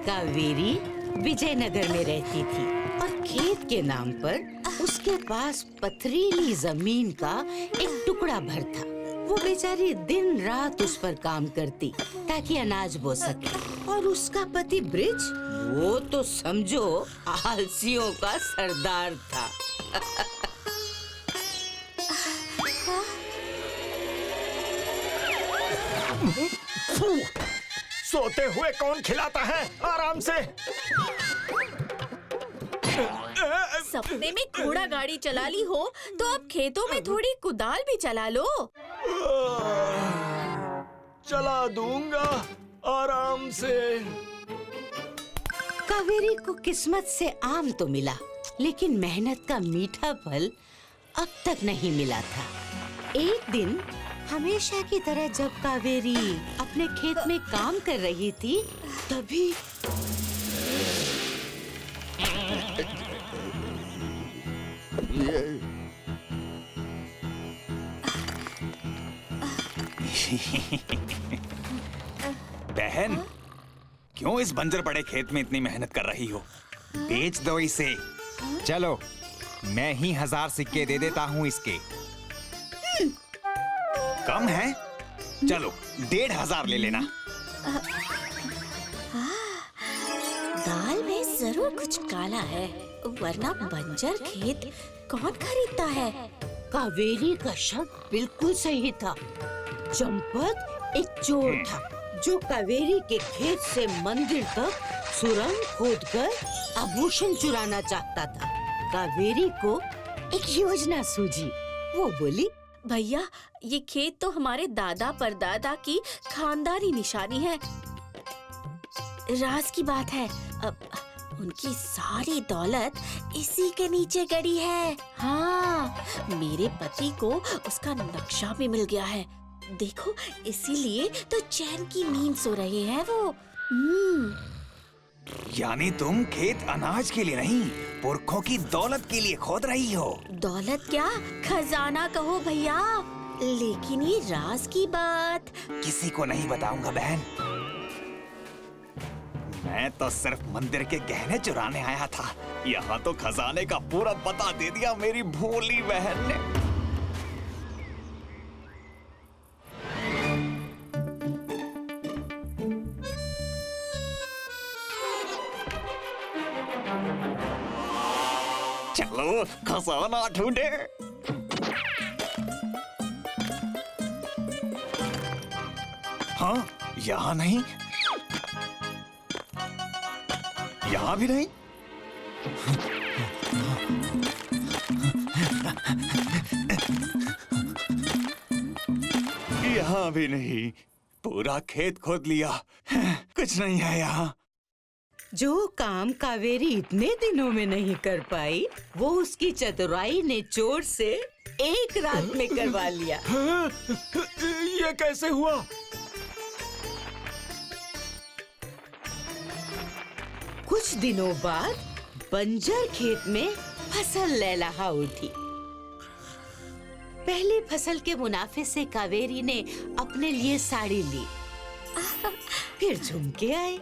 कावेरी विजयनगर में रहती थी और खेत के नाम पर उसके पास पथरीली जमीन का एक टुकड़ा भर था। वो बेचारी दिन रात उस पर काम करती ताकि अनाज बो सके। और उसका पति ब्रिज, वो तो समझो आलसियों का सरदार था। सोते हुए कौन खिलाता है? आराम से। सपने में घोड़ा गाड़ी चला ली हो तो अब खेतों में थोड़ी कुदाल भी चला लो। चला दूंगा आराम से। कावेरी को किस्मत से आम तो मिला, लेकिन मेहनत का मीठा फल अब तक नहीं मिला था। एक दिन हमेशा की तरह जब कावेरी अपने खेत में काम कर रही थी, तभी बहन, क्यों इस बंजर पड़े खेत में इतनी मेहनत कर रही हो? बेच दो इसे। चलो, मैं ही 1000 सिक्के दे देता हूँ इसके। कम है? चलो 1500 ले लेना। दाल में जरूर कुछ काला है, वरना बंजर खेत कौन खरीदता है? कावेरी का शक बिल्कुल सही था। चंपक एक चोर था जो कावेरी के खेत से मंदिर तक सुरंग खोदकर आभूषण चुराना चाहता था। कावेरी को एक योजना सूझी। वो बोली, भैया, ये खेत तो हमारे दादा परदादा की खानदानी निशानी है। राज की बात है, अब उनकी सारी दौलत इसी के नीचे गड़ी है। हाँ, मेरे पति को उसका नक्शा भी मिल गया है। देखो, इसीलिए तो चैन की नींद सो रहे हैं वो। यानी तुम खेत अनाज के लिए नहीं, पुरखों की दौलत के लिए खोद रही हो। दौलत क्या, खजाना कहो भैया। लेकिन ये राज की बात किसी को नहीं बताऊंगा बहन। मैं तो सिर्फ मंदिर के गहने चुराने आया था। यहाँ तो खजाने का पूरा पता दे दिया मेरी भोली बहन ने। चलो खजाना ढूंढे। हाँ, यहाँ नहीं, यहाँ भी नहीं। यहाँ भी नहीं। पूरा खेत खोद लिया, कुछ नहीं है यहाँ। जो काम कावेरी इतने दिनों में नहीं कर पाई, वो उसकी चतुराई ने चोर से एक रात में करवा लिया। ये कैसे हुआ? कुछ दिनों बाद बंजर खेत में फसल लहलहा उठी। पहली फसल के मुनाफे से कावेरी ने अपने लिए साड़ी ली, फिर झुमके आए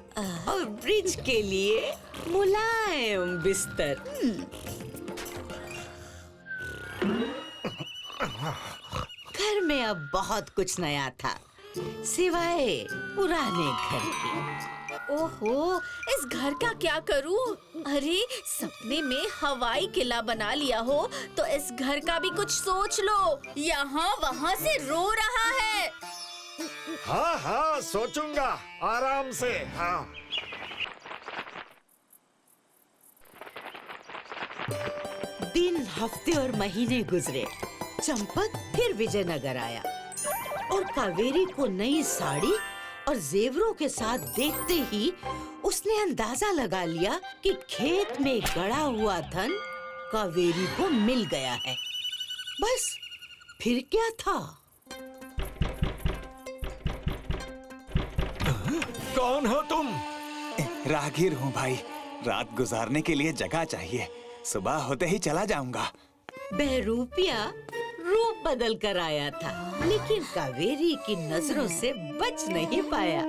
और ब्रिज के लिए मुलायम बिस्तर। घर में अब बहुत कुछ नया था, सिवाय पुराने घर के। ओहो, इस घर का क्या करूं? अरे, सपने में हवाई किला बना लिया हो तो इस घर का भी कुछ सोच लो। यहाँ वहाँ से रो रहा है। हाँ हाँ, सोचूंगा आराम से। हाँ। दिन, हफ्ते और महीने गुजरे। चंपक फिर विजयनगर आया और कावेरी को नई साड़ी और जेवरों के साथ देखते ही उसने अंदाजा लगा लिया कि खेत में गड़ा हुआ धन कावेरी को मिल गया है। बस, फिर क्या था? कौन हो तुम? राहगीर हूँ भाई, रात गुजारने के लिए जगह चाहिए। सुबह होते ही चला जाऊंगा। बहरूपिया रूप बदल कर आया था, लेकिन कावेरी की नजरों से बच नहीं पाया।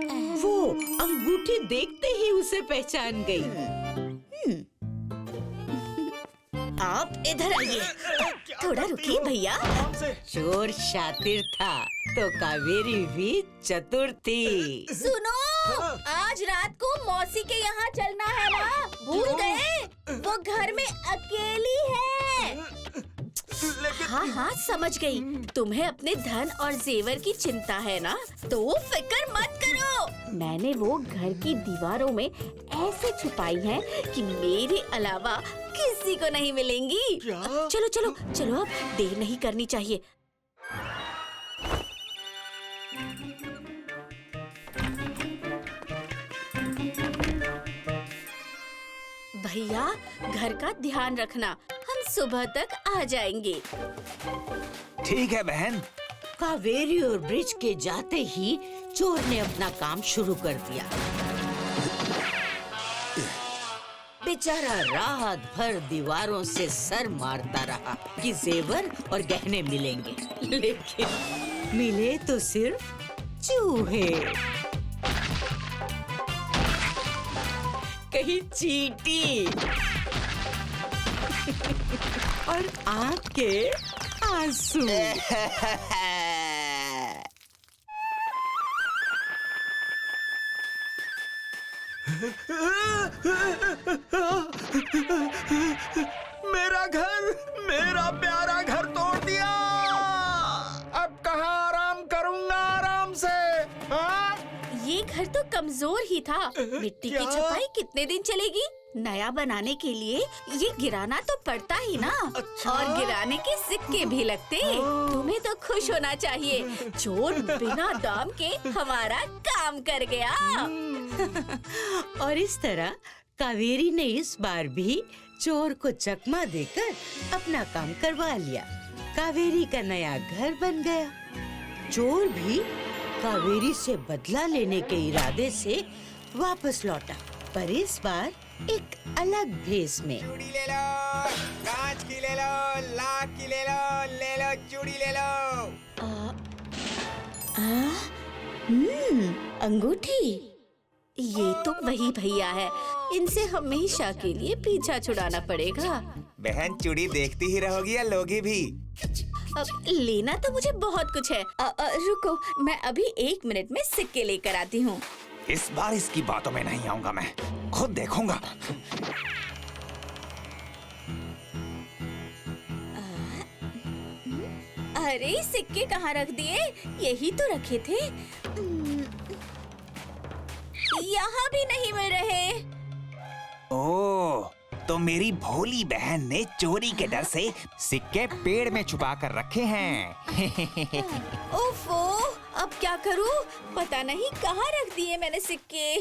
वो अंगूठी देखते ही उसे पहचान गई। आप इधर आइए। थोड़ा रुकिए भैया। आराम से। चोर शातिर था तो कावेरी भी चतुर थी। सुनो, आज रात को मौसी के यहाँ चलना है ना? भूल गए? वो घर में अकेली है। हाँ हाँ, समझ गई। तुम्हें अपने धन और जेवर की चिंता है ना, तो फिक्र मत करो। मैंने वो घर की दीवारों में ऐसे छुपाई हैं कि मेरे अलावा किसी को नहीं मिलेंगी। क्या? चलो चलो चलो, अब देर नहीं करनी चाहिए। भैया, घर का ध्यान रखना, हम सुबह तक आ जाएंगे। ठीक है बहन। कावेरी और ब्रिज के जाते ही चोर ने अपना काम शुरू कर दिया। बेचारा रात भर दीवारों से सर मारता रहा कि जेवर और गहने मिलेंगे, लेकिन मिले तो सिर्फ चूहे। कहीं चींटी और आँख के आंसू। मेरा घर, मेरा प्यारा घर तोड़ दिया। अब कहाँ आराम करूंगा आराम से? हाँ? ये घर तो कमजोर ही था। मिट्टी की क्या? छपाई कितने दिन चलेगी? नया बनाने के लिए ये गिराना तो पड़ता ही ना। अच्छा? और गिराने के सिक्के भी लगते। तुम्हें तो खुश होना चाहिए, चोर बिना दाम के हमारा काम कर गया। और इस तरह कावेरी ने इस बार भी चोर को चकमा देकर अपना काम करवा लिया। कावेरी का नया घर बन गया। चोर भी कावेरी से बदला लेने के इरादे से वापस लौटा, पर इस बार एक अलग भेष में। चूड़ी ले लो, कांच की ले लो, लाख की ले लो चूड़ी ले लो। अंगूठी। ये तो वही भैया है, इनसे हमेशा के लिए पीछा छुड़ाना पड़ेगा। बहन, चूड़ी देखती ही रहोगी या लोगी भी? अब लेना तो मुझे बहुत कुछ है। रुको, मैं अभी 1 मिनट में सिक्के लेकर आती हूँ। इस बार इसकी बातों में नहीं आऊंगा, मैं खुद देखूंगा। अरे, सिक्के कहाँ रख दिए? यही तो रखे थे। यहाँ भी नहीं मिल रहे। ओह, तो मेरी भोली बहन ने चोरी के डर से सिक्के पेड़ में छुपा कर रखे हैं। ओफो, अब क्या करूँ? पता नहीं कहाँ रख दिए मैंने सिक्के।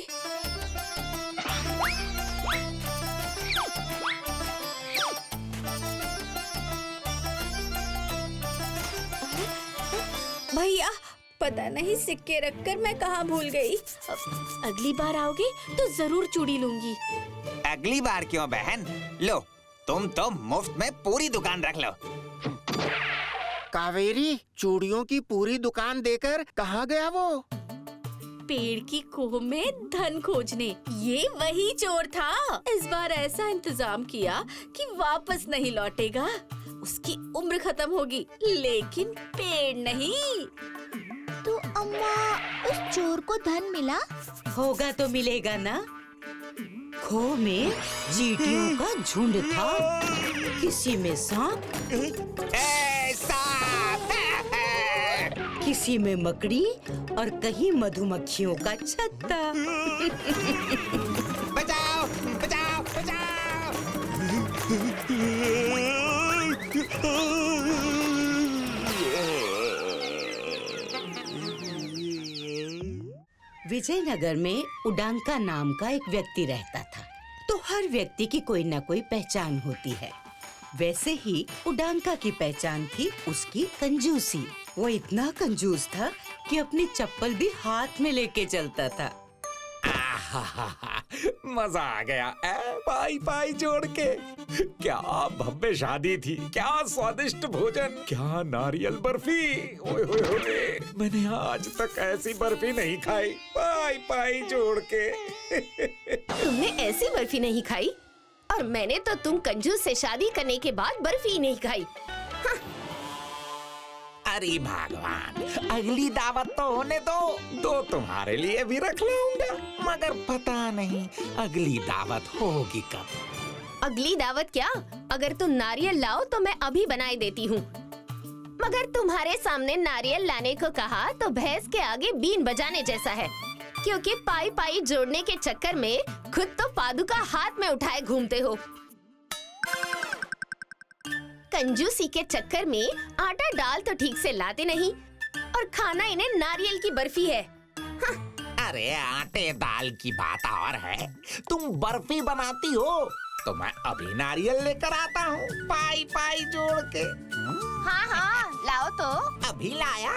भैया, पता नहीं सिक्के रखकर मैं कहाँ भूल गई। अगली बार आओगे तो जरूर चूड़ी लूंगी। अगली बार क्यों बहन? लो, तुम तो मुफ्त में पूरी दुकान रख लो। कावेरी, चूड़ियों की पूरी दुकान देकर कहाँ गया वो? पेड़ की कोह में धन खोजने। ये वही चोर था। इस बार ऐसा इंतजाम किया कि वापस नहीं लौटेगा। उसकी उम्र खत्म होगी, लेकिन पेड़ नहीं। तो अम्मा, उस चोर को धन मिला? होगा तो मिलेगा ना। खो में चींटियों का झुंड था। किसी में सांप, किसी में मकड़ी और कहीं मधुमक्खियों का छत्ता। बचाओ, बचाओ, बचाओ। विजयनगर में उडांका नाम का एक व्यक्ति रहता था। तो हर व्यक्ति की कोई न कोई पहचान होती है। वैसे ही उडांका की पहचान थी उसकी कंजूसी। वो इतना कंजूस था कि अपनी चप्पल भी हाथ में लेके चलता था। मजा आ गया पाई पाई जोड़ के। क्या भव्य शादी थी, क्या स्वादिष्ट भोजन, क्या नारियल बर्फी। ओए होए होए, मैंने आज तक ऐसी बर्फी नहीं खाई पाई पाई जोड़ के। तुमने ऐसी बर्फी नहीं खाई और मैंने तो तुम कंजूस से शादी करने के बाद बर्फी नहीं खाई। अरे भगवान, अगली दावत तो होने दो तुम्हारे लिए भी रख लाऊंगा, मगर पता नहीं अगली दावत होगी कब। अगली दावत क्या, अगर तुम नारियल लाओ तो मैं अभी बनाए देती हूँ, मगर तुम्हारे सामने नारियल लाने को कहा तो भैंस के आगे बीन बजाने जैसा है, क्योंकि पाई पाई जोड़ने के चक्कर में खुद तो पादुका हाथ में उठाए घूमते हो। कंजूसी के चक्कर में आटा डाल तो ठीक से लाते नहीं और खाना इन्हें नारियल की बर्फी है। अरे आटे दाल की बात और है, तुम बर्फी बनाती हो तो मैं अभी नारियल लेकर आता हूँ पाई पाई जोड़ के। हाँ हाँ लाओ तो। अभी लाया।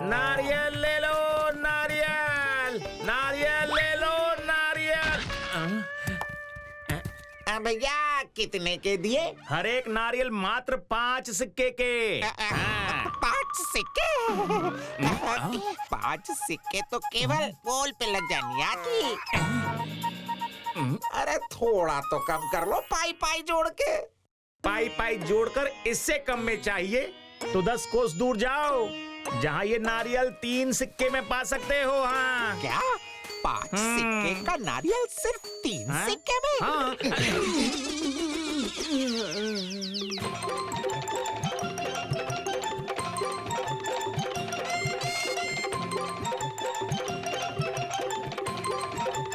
नारियल ले लो, नारियल, नारियल ले लो, नारियल। भैया कितने के दिए? हर एक नारियल मात्र 5 सिक्के के। 5 सिक्के? 5 सिक्के तो केवल पोल पे लग जानी आती। अरे थोड़ा तो कम कर लो पाई पाई जोड़ के। पाई पाई जोड़कर इससे कम में चाहिए तो 10 कोस दूर जाओ, जहाँ ये नारियल 3 सिक्के में पा सकते हो। हाँ क्या 5 सिक्के का नारियल सिर्फ 3 सिक्के में? हाँ।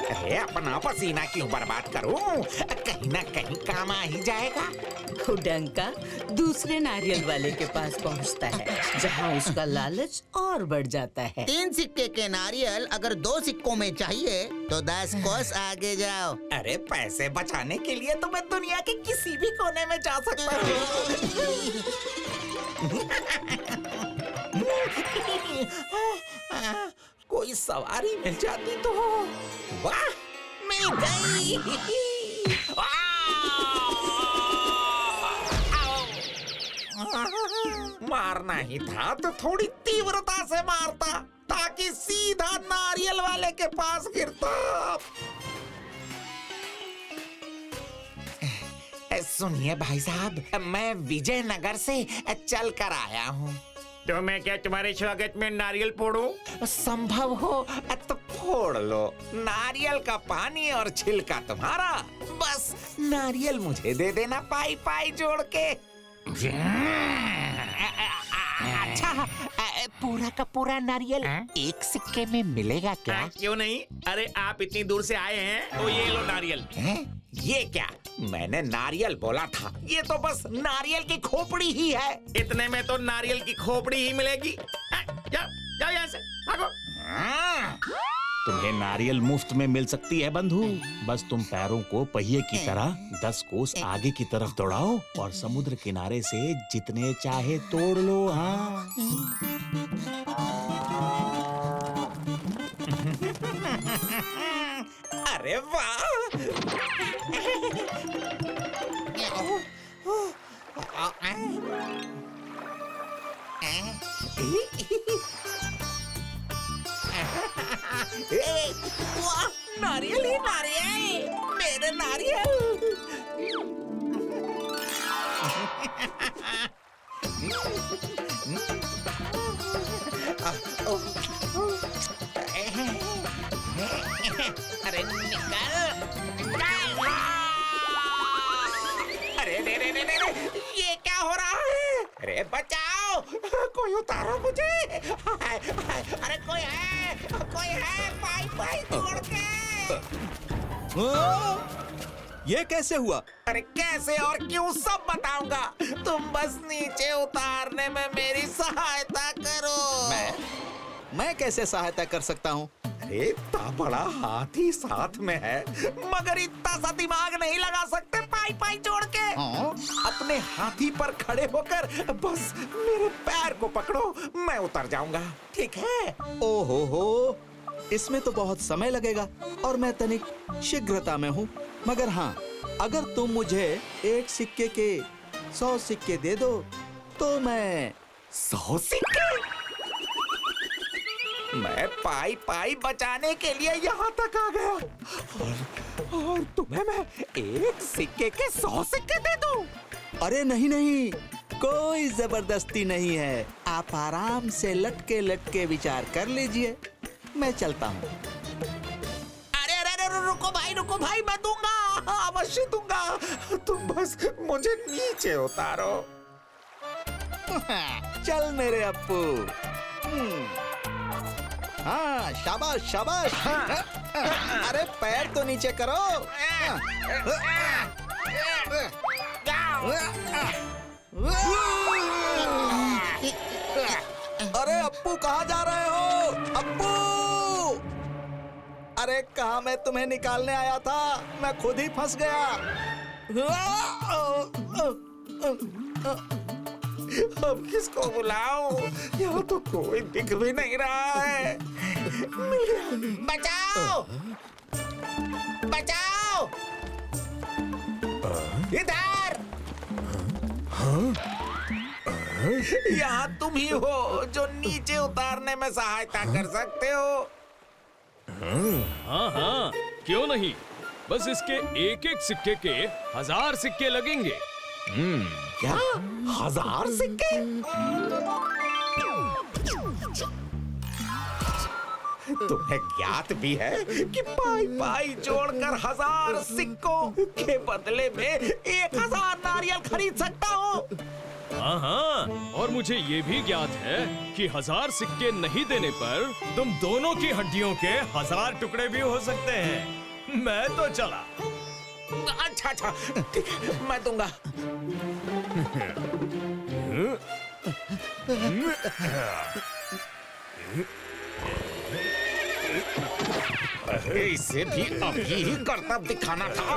अरे अपना पसीना क्यों बर्बाद करूं, कहीं ना कहीं काम आ ही जाएगा। डंका दूसरे नारियल वाले के पास पहुंचता है, जहां उसका लालच और बढ़ जाता है। 3 सिक्के के नारियल अगर 2 सिक्कों में चाहिए तो 10 कोस आगे जाओ। अरे पैसे बचाने के लिए तो मैं दुनिया के किसी भी कोने में जा सकता हूँ। कोई सवारी मिल जाती तो। वाह, मिल गई। मारना ही था तो थोड़ी तीव्रता से मारता, ताकि सीधा नारियल वाले के पास गिरता। सुनिए भाई साहब, मैं विजयनगर से चल कर आया हूँ। तो मैं क्या तुम्हारे स्वागत में नारियल फोड़ूं? संभव हो तो फोड़ लो। नारियल का पानी और छिलका तुम्हारा, बस नारियल मुझे दे देना पाई पाई जोड़ के। अच्छा, पूरा का पूरा नारियल 1 सिक्के में मिलेगा क्या? क्यों नहीं? अरे आप इतनी दूर से आए हैं तो ये लो नारियल। ये क्या? मैंने नारियल बोला था, ये तो बस नारियल की खोपड़ी ही है। इतने में तो नारियल की खोपड़ी ही मिलेगी। जाओ जाओ यहाँ से, भागो। तुम्हें नारियल मुफ्त में मिल सकती है बंधु, बस तुम पैरों को पहिए की तरह 10 कोस आगे की तरफ दौड़ाओ और समुद्र किनारे से जितने चाहे तोड़ लो। हाँ अरे वाह। वाह, नारियल ही नारियल, मेरे नारियल। अरे निकल, अरे ये क्या हो रहा है? अरे बचाओ, कोई उतारो मुझे। अरे कोई है पाई पाई तोड़ के। ये कैसे हुआ? अरे कैसे और क्यों सब बताऊंगा, तुम बस नीचे उतारने में मेरी सहायता करो। मैं कैसे सहायता कर सकता हूँ? अरे इतना बड़ा हाथी साथ में है, मगर इतना सा दिमाग नहीं लगा सकते पाई पाई जोड़ के। अपने हाथी पर खड़े होकर बस मेरे पैर को पकड़ो, मैं उतर जाऊंगा, ठीक है? ओहो हो, इसमें तो बहुत समय लगेगा और मैं तनिक शीघ्रता में हूँ। मगर हाँ, अगर तुम मुझे 1 सिक्के के 100 सिक्के दे दो तो मैं 100 सिक्के? मैं पाई पाई बचाने के लिए यहाँ तक आ गया और तुम्हें मैं 1 सिक्के के 100 सिक्के दे दूं? अरे नहीं नहीं, कोई जबरदस्ती नहीं है। आप आराम से लटके लटके विचार कर लीजिए, मैं चलता हूँ। अरे अरे अरे रुको भाई, मैं दूंगा, अवश्य दूंगा। तुम बस मुझे नीचे उतारो। चल मेरे अप्पू। हाँ, शाबाश शाबाश। अरे पैर तो नीचे करो। अरे अप्पू, कहाँ जा रहे हो? अप्पू! अरे कहाँ मैं तुम्हें निकालने आया था, मैं खुद ही फंस गया। अब किसको बुलाऊं? यहाँ तो कोई दिख भी नहीं रहा है। बचाओ! बचाओ! इधर! यहाँ तुम ही हो जो नीचे उतारने में सहायता कर सकते हो। हाँ हाँ, क्यों नहीं। बस इसके एक एक सिक्के के 1000 सिक्के लगेंगे। क्या? 1000 सिक्के? तुम्हें ज्ञात भी है कि पाई पाई जोड़कर 1000 सिक्कों के बदले में 1000 नारियल खरीद सकता हूँ। हाँ हाँ, और मुझे ये भी ज्ञात है कि 1000 सिक्के नहीं देने पर तुम दोनों की हड्डियों के 1000 टुकड़े भी हो सकते हैं। मैं तो चला। अच्छा अच्छा, ठीक है, मैं दूंगा। इसे भी अभी ही कर्तव्य दिखाना था।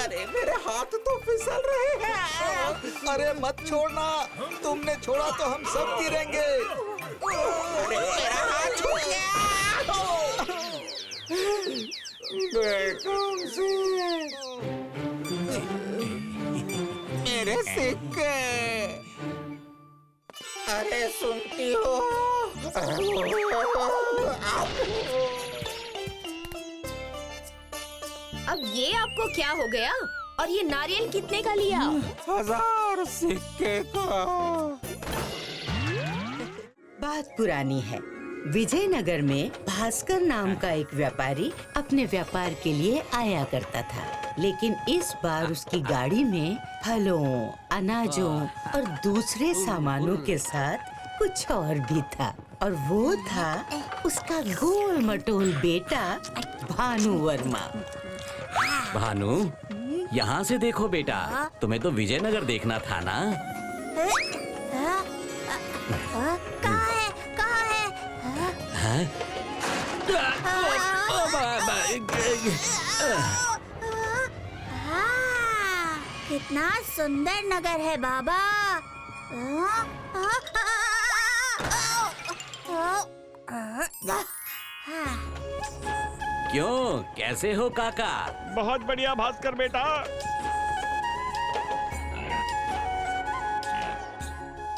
अरे मेरे हाथ तो फिसल रहे हैं। अरे मत छोड़ना, तुमने छोड़ा तो हम सब गिरेंगे। अरे मेरा हाथ छूट गया। मेरे सिक्के। अरे सुनती हो? अब ये आपको क्या हो गया? और ये नारियल कितने का लिया? 1000 सिक्के का। बात पुरानी है। विजयनगर में भास्कर नाम का एक व्यापारी अपने व्यापार के लिए आया करता था, लेकिन इस बार उसकी गाड़ी में फलों, अनाजों और दूसरे सामानों के साथ कुछ और भी था, और वो था उसका गोल मटोल बेटा भानु वर्मा। भानु, यहाँ से देखो बेटा, तुम्हें तो विजयनगर देखना था ना? कहाँ है? हाँ? कितना सुंदर नगर है बाबा। क्यों, कैसे हो काका? बहुत बढ़िया भास्कर बेटा।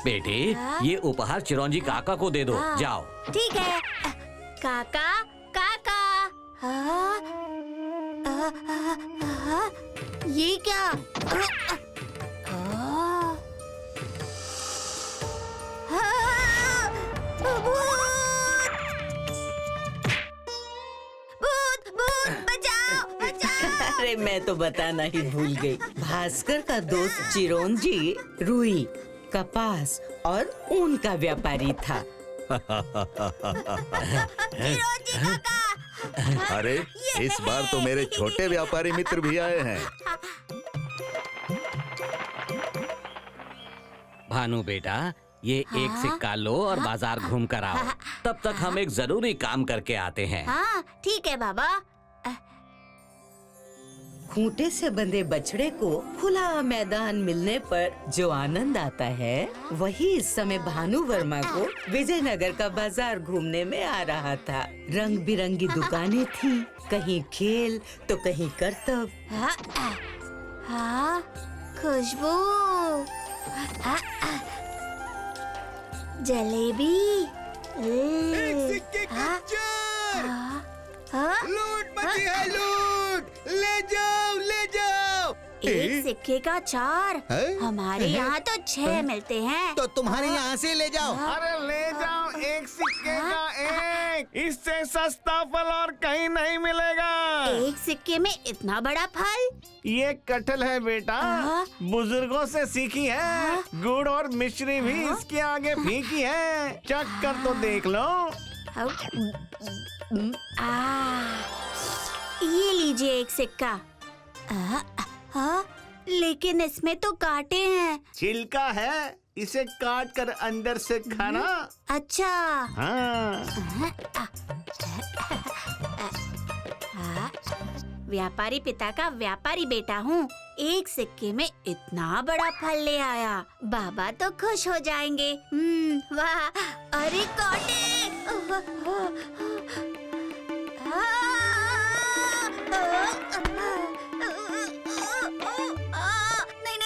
बेटे, ये उपहार चिरौंजी काका को दे दो, जाओ। ठीक है। काका काका। ये क्या? अरे मैं तो बताना ही भूल गई। भास्कर का दोस्त चिरौंजी रुई, कपास और ऊन का व्यापारी था। अरे इस बार तो मेरे छोटे व्यापारी मित्र भी आए हैं। भानु बेटा, ये एक सिक्का लो और बाजार घूम कर आओ। तब तक हम एक जरूरी काम करके आते हैं। हाँ ठीक है बाबा। खूंटे से बंधे बछड़े को खुला मैदान मिलने पर जो आनंद आता है, वही इस समय भानु वर्मा को विजयनगर का बाजार घूमने में आ रहा था। रंग बिरंगी दुकानें थी, कहीं खेल तो कहीं करतब। हाँ, खुशबू, जलेबी, सिक्के का लूट मची है, लूट, ले जाओ, ले जाओ। एक सिक्के का 4। हमारे यहाँ तो 6 मिलते हैं। तो तुम्हारे यहाँ से ले जाओ। अरे ले जाओ, एक सिक्के का एक। इससे सस्ता फल और कहीं नहीं मिलेगा। एक सिक्के में इतना बड़ा फल? ये कटहल है बेटा, बुजुर्गों से सीखी है। गुड़ और मिश्री भी इसके आगे फीकी है। चख कर तो देख लो। ये लीजिए एक सिक्का। लेकिन इसमें तो कांटे हैं। छिलका है, इसे काट कर अंदर से खाना। अच्छा। हाँ। व्यापारी पिता का व्यापारी बेटा हूँ। एक सिक्के में इतना बड़ा फल ले आया, बाबा तो खुश हो जाएंगे। वाह, अरे कांटे!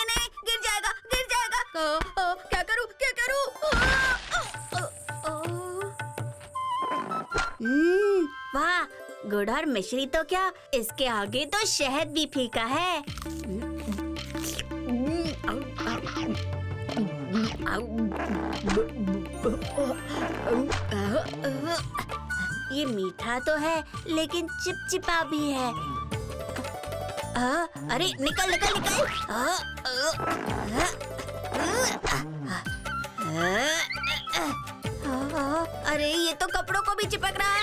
नहीं, गिर जाएगा, गिर जाएगा। क्या करूँ, क्या करूँ? वाह, गुड़ और मिश्री तो क्या, इसके आगे तो शहद भी फीका है। ये मीठा तो है, लेकिन चिपचिपा भी है। अरे निकल निकल निकल। अरे ये तो कपड़ों को भी चिपक रहा है।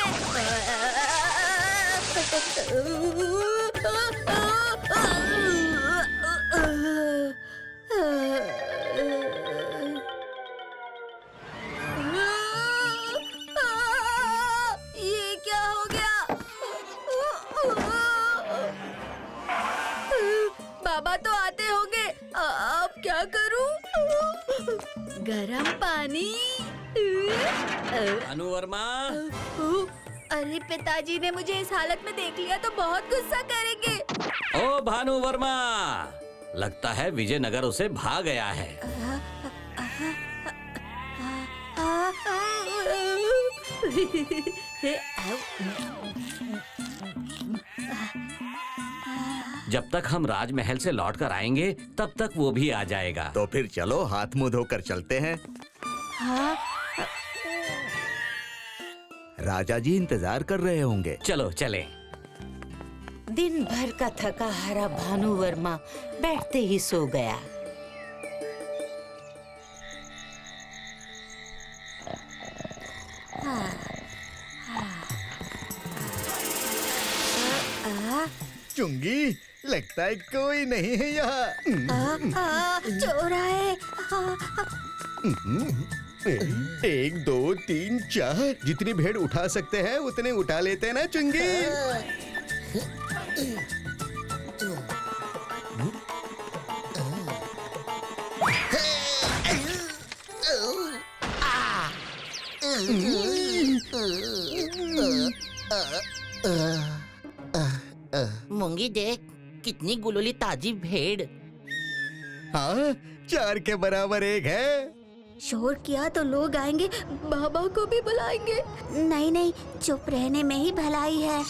ये क्या हो गया? बाबा तो आते होंगे, अब क्या करूं? गरम पानी। भानु वर्मा, अरे पिताजी ने मुझे इस हालत में देख लिया तो बहुत गुस्सा करेंगे। ओ भानु वर्मा, लगता है विजयनगर उसे भा गया है। जब तक हम राजमहल से लौटकर आएंगे तब तक वो भी आ जाएगा। तो फिर चलो हाथ मुंह धोकर चलते हैं। राजा जी इंतजार कर रहे होंगे। चलो चलें। दिन भर का थका हारा भानु वर्मा बैठते ही सो गया। चुंगी, लगता है कोई नहीं है यहाँ। चोर आए। 1 2 3 4 जितनी भेड़ उठा सकते हैं उतने उठा लेते हैं ना चुंगी। मूंगी देख, कितनी गुलूली ताजी भेड़। हाँ, 4 के बराबर 1 है। शोर किया तो लोग आएंगे, बाबा को भी बुलाएंगे। नहीं नहीं, चुप रहने में ही भलाई है।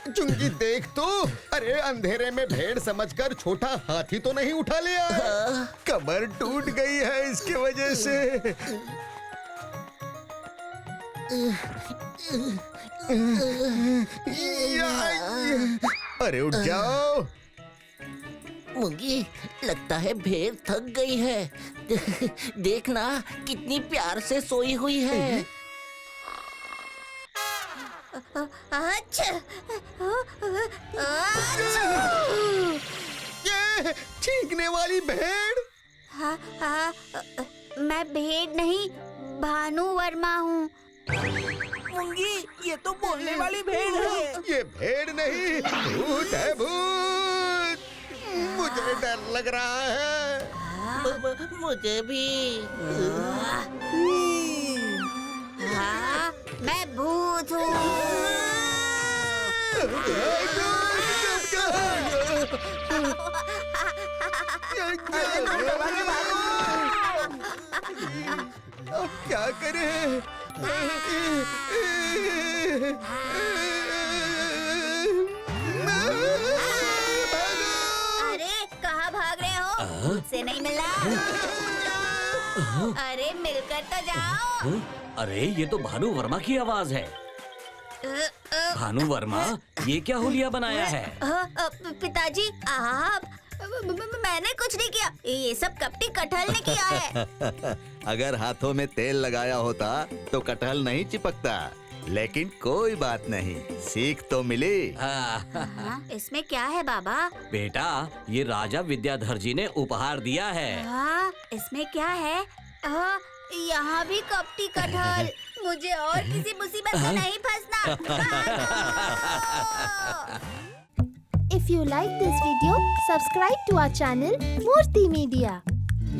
चुंगी देख तो, अरे अंधेरे में भेड़ समझकर छोटा हाथी तो नहीं उठा लिया। कमर टूट गई है इसकी वजह से। अरे उठ जाओ। मूंगी, लगता है भेड़ थक गई है। देखना कितनी प्यार से सोई हुई है। ये छींकने वाली भेड़। हाँ, हाँ, मैं भेड़ नहीं, भानु वर्मा हूँ। मुंगी, ये तो बोलने वाली भेड़ है। ये भेड़ नहीं, भूत है भूत। मुझे डर लग रहा है। मुझे भी। हाँ, मैं भूत हूँ। अब क्या करें? अरे कहाँ भाग रहे हो? भूत से नहीं मिला? अरे मिलकर तो जाओ। अरे ये तो भानु वर्मा की आवाज है। भानु वर्मा, ये क्या हुलिया बनाया है? पिताजी, आप मैंने कुछ नहीं किया, ये सब कपटी कटहल ने किया है। अगर हाथों में तेल लगाया होता तो कटहल नहीं चिपकता, लेकिन कोई बात नहीं, सीख तो मिली। हाँ, इसमें क्या है बाबा? बेटा, ये राजा विद्याधर जी ने उपहार दिया है। हाँ, इसमें क्या है? यहाँ भी कपटी कटहल। मुझे और किसी मुसीबत में नहीं फंसना। If you like this video, subscribe to our channel Murthy Media.